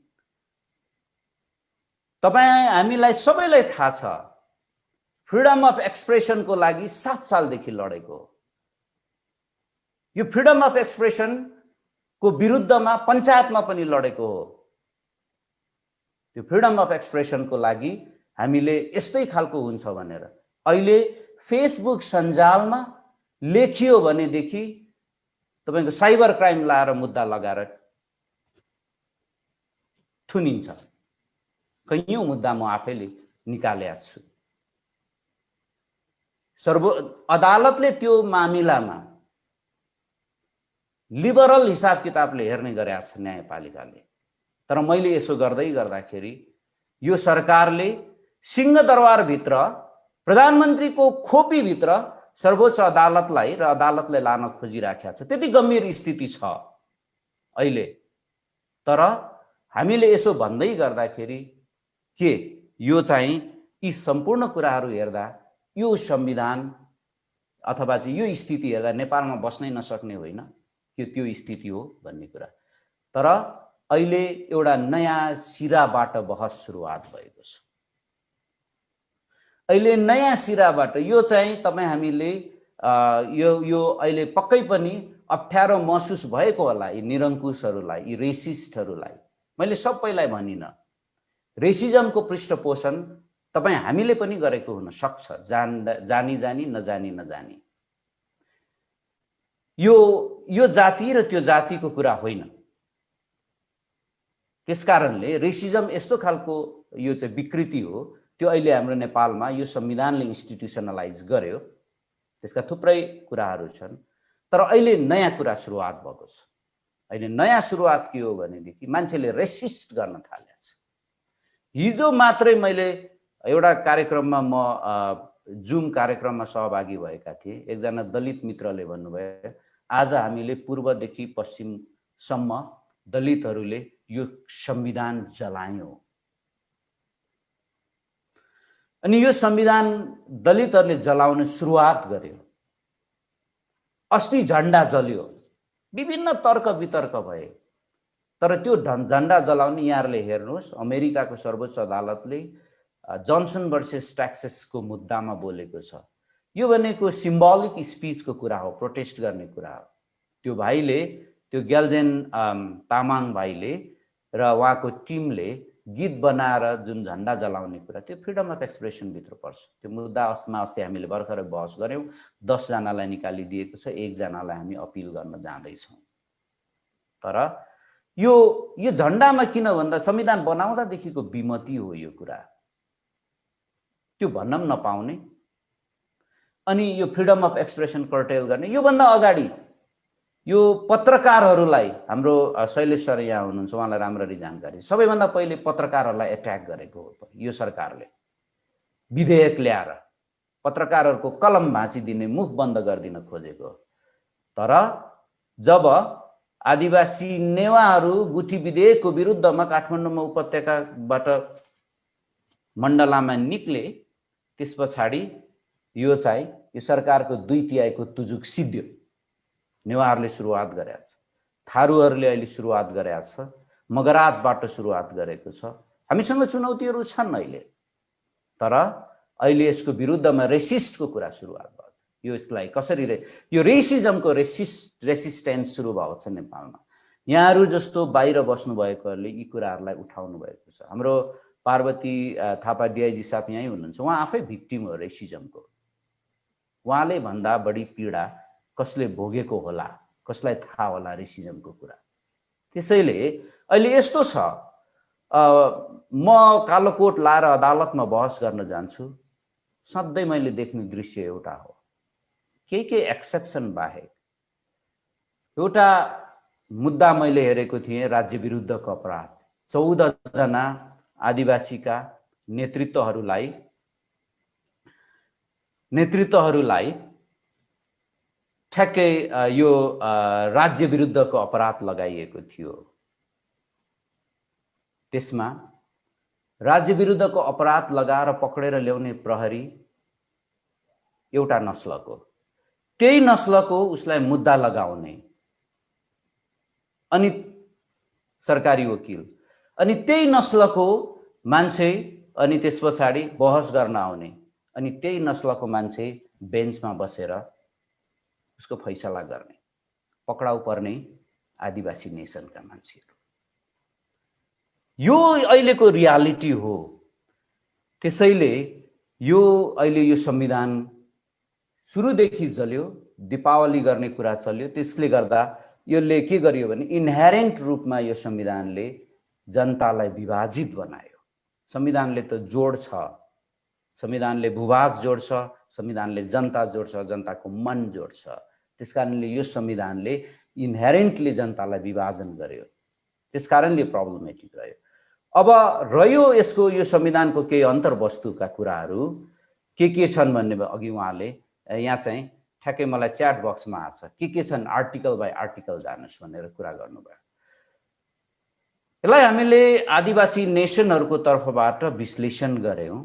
हामीलाई सबैलाई थाहा छ फ्रिडम अफ एक्सप्रेसनको लागि 7 सालदेखि लडेको। यो फ्रिडम अफ एक्सप्रेसनको विरुद्धमा पञ्चायतमा पनि लडेको हो। त्यो फ्रिडम अफ एक्सप्रेसनको लागि हामीले यस्तै खालको हुन्छ भनेर अहिले फेसबुक सञ्जालमा लेखियो भनेदेखि तपाईको साइबर क्राइम लाएर मुद्दा लगाएर थुनिन्छ। कैयौं मुद्दा म आफैले निकालेको छु। अदालतले त्यो मामिलामा लिबरल हिसाब किताबले हेर्ने गरेको छ न्यायपालिकाले। तर मैले यसो गर्दाखेरि यो सरकारले सिंहदरबारभित्र प्रधानमन्त्रीको खोपीभित्र सर्वोच्च अदालतलाई र अदालतले लान खोजिराखेको छ। त्यति गम्भीर स्थिति छ अहिले। तर हामीले यसो भन्दै गर्दाखेरि के यो चाहिँ यी सम्पूर्ण कुराहरू हेर्दा यो संविधान अथवा चाहिँ यो स्थिति हेर्दा नेपालमा बस्नै नसक्ने होइन कि त्यो स्थिति हो भन्ने कुरा। तर अहिले एउटा नयाँ सिराबाट बहस सुरुवात भएको छ। अहिले नयाँ सिराबाट यो चाहिँ हामीले यो अहिले पक्कै पनि अप्ठ्यारो महसुस भएको होला यी निरङ्कुशहरूलाई, यी रेसिस्टहरूलाई। मैले सबैलाई भनिन, रेसिजमको पृष्ठपोषण हामीले पनि गरेको हुन सक्छ, जानी नजानी। यो जाति र त्यो जातिको कुरा होइन। त्यसकारणले रेसिजम यस्तो खालको यो चाहिँ विकृति हो, त्यो अहिले हाम्रो नेपालमा यो संविधानले इन्स्टिट्युसनलाइज गर्यो। त्यसका थुप्रै कुराहरू छन्। तर अहिले नयाँ कुरा सुरुवात भएको छ। अहिले नयाँ सुरुवात के हो भनेदेखि मान्छेले रेसिस्ट गर्न थालेको छ। हिजो मात्रै मैले एउटा कार्यक्रममा जुम कार्यक्रममा सहभागी भएका थिए। एकजना दलित मित्रले भन्नुभयो, आज हामीले पूर्वदेखि पश्चिमसम्म दलितहरूले यो संविधान जलायौं। अनि यो संविधान दलितहरूले जलाउन सुरुवात गर्यो। अस्ति झण्डा जल्यो, विभिन्न तर्क वितर्क भए। तर त्यो झण्डा जलाउने यहाँहरूले हेर्नुहोस्, अमेरिकाको सर्वोच्च अदालतले जोन्सन वर्सेस टेक्सासको मुद्दामा बोलेको छ। यो भनेको सिम्बोलिक स्पीचको कुरा हो, प्रोटेस्ट गर्ने कुरा हो। त्यो भाइले, त्यो ग्याल्जेन तामाङ भाइले र उहाँको टिमले गीत बनाएर जुन झण्डा जलाउने कुरा, त्यो फ्रिडम अफ एक्सप्रेसन भित्र पर्छ। त्यो मुद्दामा अस्ति हामीले भर्खरै बहस गर्यौं। 10 जनालाई निकालिदिएको छ, 1 जनालाई हामी अपिल गर्न जाँदैछौँ। तर यो झण्डामा किन भन्दा संविधान बनाउँदादेखिको विमति हो यो कुरा, त्यो भन्न पनि नपाउने। अनि यो फ्रिडम अफ एक्सप्रेसन कर्टेल गर्ने, यो भन्दा अगाडि यो पत्रकारहरूलाई हाम्रो शैलेश सर यहाँ हुनुहुन्छ, उहाँलाई राम्ररी जानकारी, सबैभन्दा पहिले पत्रकारहरूलाई एट्याक गरेको हो यो सरकारले। विधेयक ल्याएर पत्रकारहरूको कलम भाँचिदिने, मुख बन्द गरिदिन खोजेको। तर जब आदिवासी नेवाहरू गुठी विधेयकको विरुद्धमा काठमाडौँमा उपत्यकाबाट मण्डलामा निक्ले, त्यस पछाडि यो चाहिँ यो सरकारको 2/3 तुजुक सिद्ध्यो। नेवारले सुरुवात गरेको छ, थारूहरूले अहिले सुरुवात गरेको छ, मगरातबाट सुरुवात गरेको छ। हामीसँग चुनौतीहरू छन् अहिले, तर अहिले यसको विरुद्धमा रेसिस्टको कुरा सुरुवात भएको छ। यो यसलाई कसरी यो रेसिजमको रेसिस्टेन्स सुरु भएको छ नेपालमा। यहाँहरू जस्तो बाहिर बस्नुभएकोहरूले यी कुराहरूलाई उठाउनु भएको छ। हाम्रो पार्वती थापा डिआइजी साहब यहीँ हुनुहुन्छ, उहाँ आफै भिक्टिम हो रेसिजमको। उहाँले भन्दा बढी पीडा कसले भोगेको होला, कसलाई थाहा होला रेसिजमको कुरा। त्यसैले अहिले यस्तो छ, म कालो कोट लाएर अदालतमा बहस गर्न जान्छु, सधैँ मैले देख्ने दृश्य एउटा हो, के एक्सेप्सन बाहेक। एउटा मुद्दा मैले हेरेको थिएँ, राज्य विरुद्धको अपराध। 14 जना आदिवासीका नेतृत्वहरूलाई ठ्याक्कै यो राज्य विरुद्धको अपराध लगाइएको थियो। त्यसमा राज्य विरुद्धको अपराध लगाएर पक्रेर ल्याउने प्रहरी एउटा नस्लको, त्यही नस्लको उसलाई मुद्दा लगाउने, अनि सरकारी वकिल, अनि त्यही नस्लको मान्छे, अनि त्यस पछाडि बहस गर्न आउने, अनि त्यही नस्लको मान्छे बेन्चमा बसेर उसको फैसला गर्ने, पक्राउ पर्ने आदिवासी नेसनका मान्छेहरू। यो अहिलेको रियालिटी हो। त्यसैले यो अहिले यो संविधान सुरुदेखि चल्यो, दीपावली गर्ने कुरा चल्यो। त्यसले गर्दा यसले के गर्यो भने इन्हेरेन्ट रूपमा यो संविधानले जनतालाई विभाजित बनायो। संविधानले त जोड्छ, संविधानले भूभाग जोड्छ, संविधानले जनता जोड्छ, जनताको मन जोड्छ। त्यसकारणले यो संविधानले इन्हेरेन्टली जनतालाई विभाजन गर्यो। त्यसकारणले प्रब्लमेटिक रह्यो। अब रह्यो यसको यो संविधानको केही अन्तर्वस्तुका कुराहरू के छन् भन्ने अघि उहाँले यहाँ चाहिँ ठ्याक्कै मलाई च्याट बक्समा आछ, के छन् आर्टिकल बाई आर्टिकल जानुस् भनेर कुरा गर्नुभयो। यसलाई हामीले आदिवासी नेसनहरूको तर्फबाट विश्लेषण गर्यौं,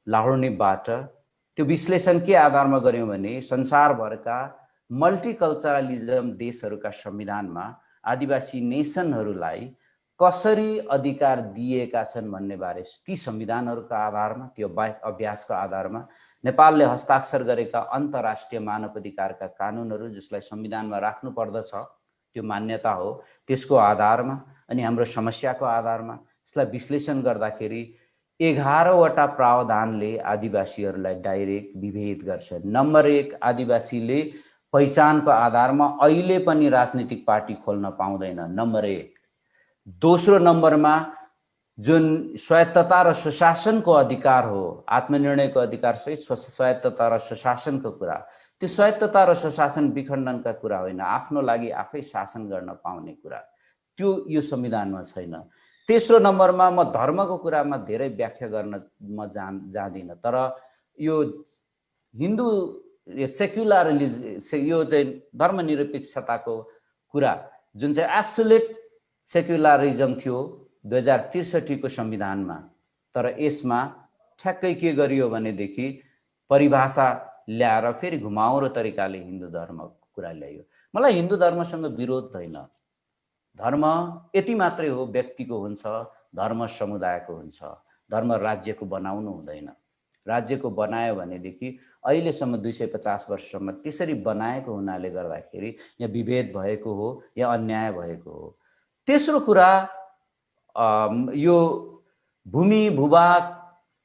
लाहुर्नेबाट। त्यो विश्लेषण के आधारमा गर्यौं भने संसारभरका मल्टिकल्चरलिजम देशहरूका संविधानमा आदिवासी नेसनहरूलाई कसरी अधिकार दिएका छन् भन्ने बारे ती संविधानहरूका आधारमा, त्यो अभ्यासका आधारमा नेपालले हस्ताक्षर गरेका अन्तर्राष्ट्रिय मानवाधिकारका कानुनहरू जसलाई संविधानमा राख्नु पर्दछ, त्यो मान्यता हो, त्यसको आधारमा अनि हाम्रो समस्याको आधारमा यसलाई विश्लेषण गर्दाखेरि 11वटा प्रावधानले आदिवासीहरूलाई डाइरेक्ट विभेद गर्छ। नम्बर 1, आदिवासीले पहिचानको आधारमा अहिले पनि राजनीतिक पार्टी खोल्न पाउँदैन, नम्बर 1। दोस्रो नम्बरमा जुन स्वायत्तता र सुशासनको अधिकार हो, आत्मनिर्णयको अधिकार सहित स्वायत्तता र सुशासनको कुरा, त्यो स्वायत्तता र सुशासन विखण्डनका कुरा होइन, आफ्नो लागि आफै शासन गर्न पाउने कुरा, त्यो यो संविधानमा छैन। तेस्रो नम्बरमा म धर्मको कुरामा धेरै व्याख्या गर्न म जाँदिनँ, तर यो हिन्दू सेक्युलरिज्म, यो चाहिँ धर्मनिरपेक्षताको कुरा जुन चाहिँ एब्सोल्युट सेक्युलरिज्म थियो 2063 को संविधानमा, तर यसमा ठ्याक्कै के गरियो भनेदेखि परिभाषा ल्याएर फेरि घुमाउरो तरिकाले हिन्दू धर्मको कुरा ल्यायो। मलाई हिन्दू धर्मसँग विरोध छैन। धर्म यति मात्रै हो, व्यक्तिको हुन्छ, धर्म समुदायको हुन्छ, धर्म राज्यको बनाउनु हुँदैन। राज्यको बनायो भनेदेखि अहिलेसम्म 250 वर्षसम्म त्यसरी बनाएको हुनाले गर्दाखेरि यहाँ विभेद भएको हो या अन्याय भएको हो। तेस्रो कुरा, यो भूमि भूभाग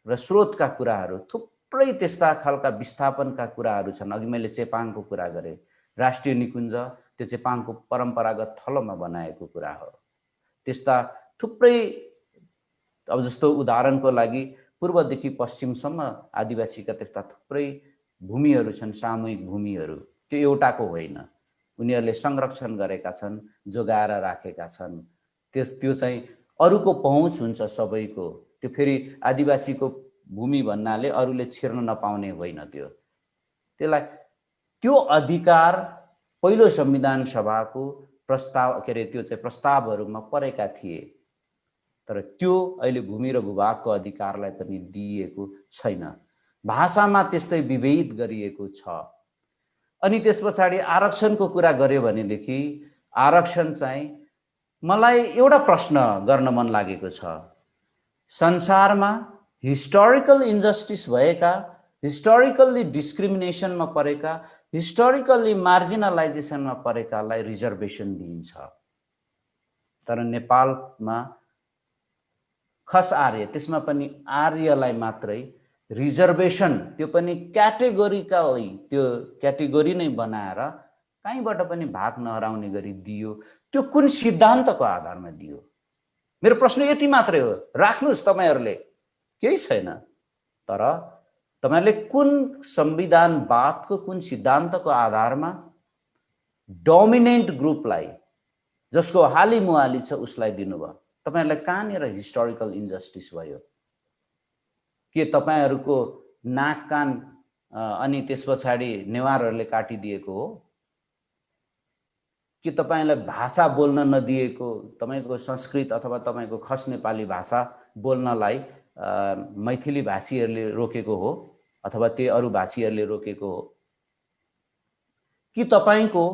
र स्रोतका कुराहरू, थुप्रै त्यस्ता खालका विस्थापनका कुराहरू छन्। अघि मैले चेपाङको कुरा गरेँ, राष्ट्रिय निकुञ्ज त्यो चेपाङको परम्परागत थलोमा बनाएको कुरा हो। त्यस्ता थुप्रै, अब जस्तो उदाहरणको लागि पूर्वदेखि पश्चिमसम्म आदिवासीका त्यस्ता थुप्रै भूमिहरू छन्, सामूहिक भूमिहरू, त्यो एउटाको होइन। उनीहरूले संरक्षण गरेका छन्, जोगाएर राखेका छन्। त्यो चाहिँ अरूको पहुँच हुन्छ सबैको। त्यो फेरि आदिवासीको भूमि भन्नाले अरूले छिर्न नपाउने होइन। त्यसलाई त्यो अधिकार पहिलो संविधान सभाको प्रस्ताव त्यो चाहिँ प्रस्तावहरूमा परेका थिए, तर त्यो अहिले भूमि र भूभागको अधिकारलाई पनि दिइएको छैन। भाषामा त्यस्तै विभेद गरिएको छ। अनि त्यस पछाडि आरक्षणको कुरा गर्यो भनेदेखि आरक्षण चाहिँ मलाई एउटा प्रश्न गर्न मन लागेको छ। संसारमा हिस्टोरिकल इन्जस्टिस भएका, हिस्टोरिकल्ली डिस्क्रिमिनेसनमा परेका, हिस्टोरिकल्ली मार्जिनलाइजेसनमा परेकालाई रिजर्भेसन दिइन्छ, तर नेपालमा खस आर्य, त्यसमा पनि आर्यलाई मात्रै रिजर्भेसन, त्यो पनि क्याटेगोरिकली, त्यो क्याटेगोरी नै बनाएर कहीँबाट पनि भाग नहराउने गरी दियो। त्यो कुन सिद्धान्तको आधारमा दियो? मेरो प्रश्न यति मात्रै हो। राख्नुस् तपाईहरुले, केही छैन, तर तपाईहरुले कुन संविधानवादको कुन सिद्धान्तको आधारमा डोमिनेन्ट ग्रुपलाई, जसको हाली मुहाली छ, उसलाई दिनुभयो? तपाईहरुलाई कहाँनिर हिस्टोरिकल इन्जस्टिस भयो? के तपाईहरुको नाक कान अनि त्यस पछाडि नेवारहरूले काटिदिएको हो? के तपाईलाई भाषा बोल्न नदिएको, तपाईको संस्कृत अथवा तपाईको खस नेपाली भाषा बोल्नलाई मैथिली भाषीहरूले रोकेको हो अथवा त्यो अरु भाषीहरूले रोकेको हो? कि तपाईको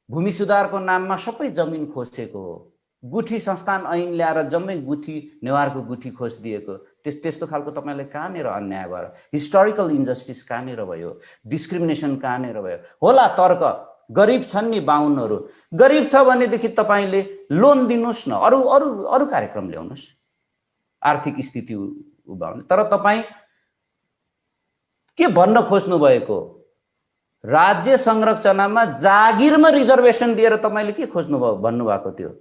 भूमि सुधारको नाममा सबै जमिन खोसेको हो? गुठी संस्थान ऐन ल्याएर जम्मै गुठी नेवारको गुठी खोसिदिएको, त्यस्तो खालको तपाईले कहाँनिर अन्याय भयो? हिस्टोरिकल इन्जस्टिस कहाँनिर भयो? डिस्क्रिमिनेसन कहाँनिर भयो? होला तर्क, गरिब छन् नि बाहुनहरु, गरिब छ भनेदेखि तपाईले लोन दिनुस् न, अरु अरु अरु कार्यक्रम ल्याउनुस्, आर्थिक स्थिति उभाउने। तर तपाई के भन्न खोज्नु भएको? राज्य संरचनामा जागिरमा रिजर्भेसन दिएर तपाईले के खोज्नु भयो भन्नु भएको? त्यो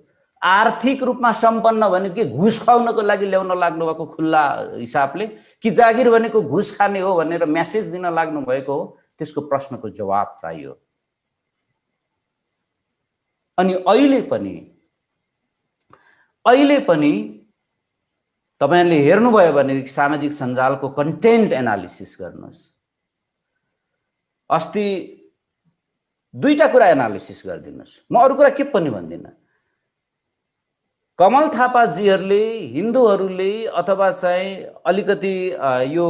आर्थिक रूपमा सम्पन्न भने के घुस खुवाउनको लागि ल्याउन लाग्नु भएको खुल्ला हिसाबले, कि जागिर भनेको घुस खाने हो भनेर मेसेज दिन लाग्नु भएको हो? त्यसको प्रश्नको जवाब चाहियो। अनि अहिले पनि तपाईहरुले हेर्नुभयो भने सामाजिक सञ्जालको कन्टेन्ट एनालिसिस गर्नुस्। अस्ति दुईटा कुरा एनालिसिस गरिदिनुस्, म अरु कुरा के पनि भन्दिन। कमल थापा जीहरुले, हिन्दूहरुले अथवा चाहिँ अलिकति यो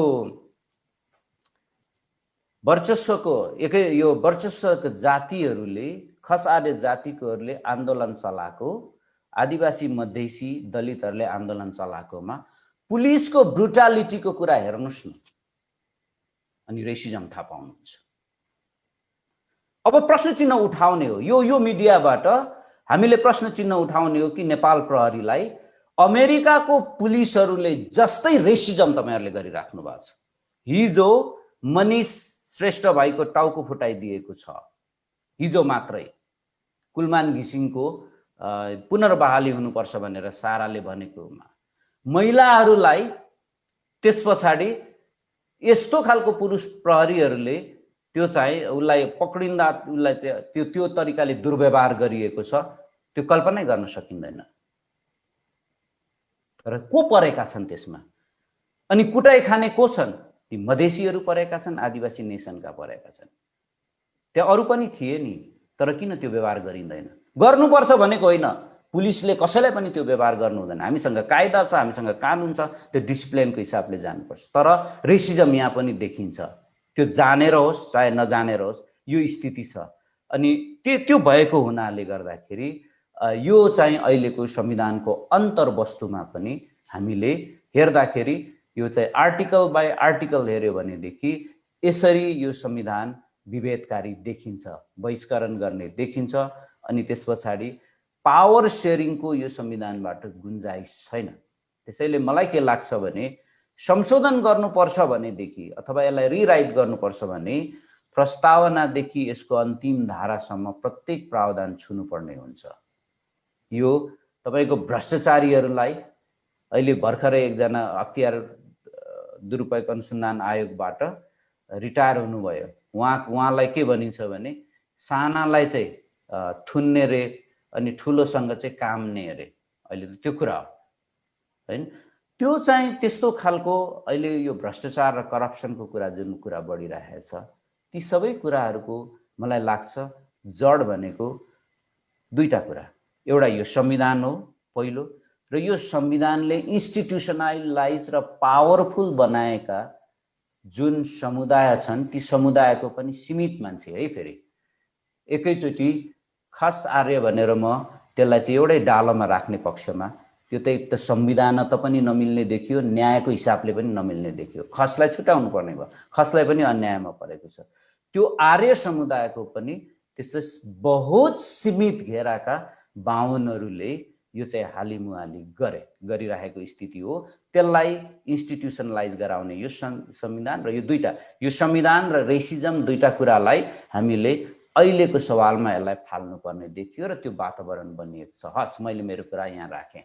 वर्चस्वको यो वर्चस्वको जातिहरुले, खस आर्य जातिकोहरुले आन्दोलन चलाएको, आदिवासी मधेसी दलितहरुले आन्दोलन चलाएकोमा पुलिसको ब्रुटालिटीको कुरा हेर्नुस् न, अनि रेसिजम थाहा पाउनुहुन्छ। अब प्रश्न चिन्ह उठाउने हो यो मिडियाबाट हामीले प्रश्न चिन्ह उठाउने हो कि नेपाल प्रहरीलाई अमेरिकाको पुलिसहरुले जस्तै रेसिजम तपाईहरुले गरिराख्नु भएको छ। हिजो मनीष श्रेष्ठ भाइको टाउको फुटाइदिएको छ, हिजो मात्रै। कुलमान घिसिङको पुनर्बहाली हुनुपर्छ भनेर साराले भनेकोमा महिलाहरूलाई त्यस पछाडि यस्तो खालको पुरुष प्रहरीहरूले त्यो चाहिँ उलाई पक्रिँदा उलाई चाहिँ त्यो तरिकाले दुर्व्यवहार गरिएको छ, त्यो कल्पना गर्न सकिँदैन। तर को परेका छन् त्यसमा? अनि कुटाई खाने को छन्? ती मधेसीहरू परेका छन्, आदिवासी नेसनका परेका छन्। त्यहाँ अरु पनि थिए नि, तर किन त्यो व्यवहार गरिँदैन? गर्नुपर्छ भनेको होइन, पुलिसले कसैलाई पनि त्यो व्यवहार गर्नु हुँदैन। हामीसँग कायदा छ, हामीसँग कानुन छ, त्यो डिसिप्लिनको हिसाबले जानुपर्छ। तर रेसिजम यहाँ पनि देखिन्छ, त्यो जानेर होस् चाहे नजानेर होस्, यो स्थिति छ। अनि त्यो भएको हुनाले गर्दाखेरि यो चाहिँ अहिलेको संविधानको अन्तर्वस्तुमा पनि हामीले हेर्दाखेरि यो चाहिँ आर्टिकल बाइ आर्टिकल हेर्यो भनेदेखि यसरी यो संविधान विभेदकारी देखिन्छ, बहिष्करण गर्ने देखिन्छ। अनि त्यस पछाडि पावर शेयरिङको यो संविधानबाट गुन्जाइस छैन। त्यसैले मलाई के लाग्छ भने संशोधन गर्नुपर्छ भनेदेखि अथवा यसलाई रिराइट गर्नुपर्छ भने प्रस्तावनादेखि यसको अन्तिम धारासम्म प्रत्येक प्रावधान छुनुपर्ने हुन्छ। यो तपाईको भ्रष्टाचारीहरूलाई अहिले भर्खरै एकजना अख्तियार दुरुपयोग अनुसन्धान आयोगबाट रिटायर हुनुभयो। उहाँलाई के भनिन्छ भने सानालाई चाहिँ थुन्ने रे अनि ठुलोसँग चाहिँ काम्ने रे, अहिले त त्यो कुरा हो हैन। त्यो चाहिँ त्यस्तो खालको अहिले यो भ्रष्टाचार र करप्सनको कुरा जुन कुरा बढिरहेको छ, ती सबै कुराहरूको मलाई लाग्छ जड भनेको दुईटा कुरा। एउटा यो संविधान हो पहिलो, र यो संविधानले इन्स्टिट्युसनलाइज र पावरफुल बनाएका जुन समुदाय छन् ती समुदायको पनि सीमित मान्छे है। फेरि एकैचोटि खास आर्य भनेर म त्यसलाई चाहिँ एउटै डालोमा राख्ने पक्षमा, त्यो त एक त संविधान त पनि नमिल्ने देखियो, न्यायको हिसाबले पनि नमिल्ने देखियो। खसलाई छुटाउनु पर्ने भयो, खसलाई पनि अन्यायमा परेको छ। त्यो आर्य समुदायको पनि त्यस्तो बहुत सीमित घेराका बाहुनहरूले यो चाहिँ हालिमुहाली गरिरहेको स्थिति हो। त्यसलाई इन्स्टिट्युसनलाइज गराउने यो संविधान र यो दुईटा, यो संविधान र रेसिजम दुईटा कुरालाई हामीले अहिलेको सवालमा यसलाई फाल्नुपर्ने देखियो र त्यो वातावरण बनिएको छ। हस्, मैले मेरो कुरा यहाँ राखेँ।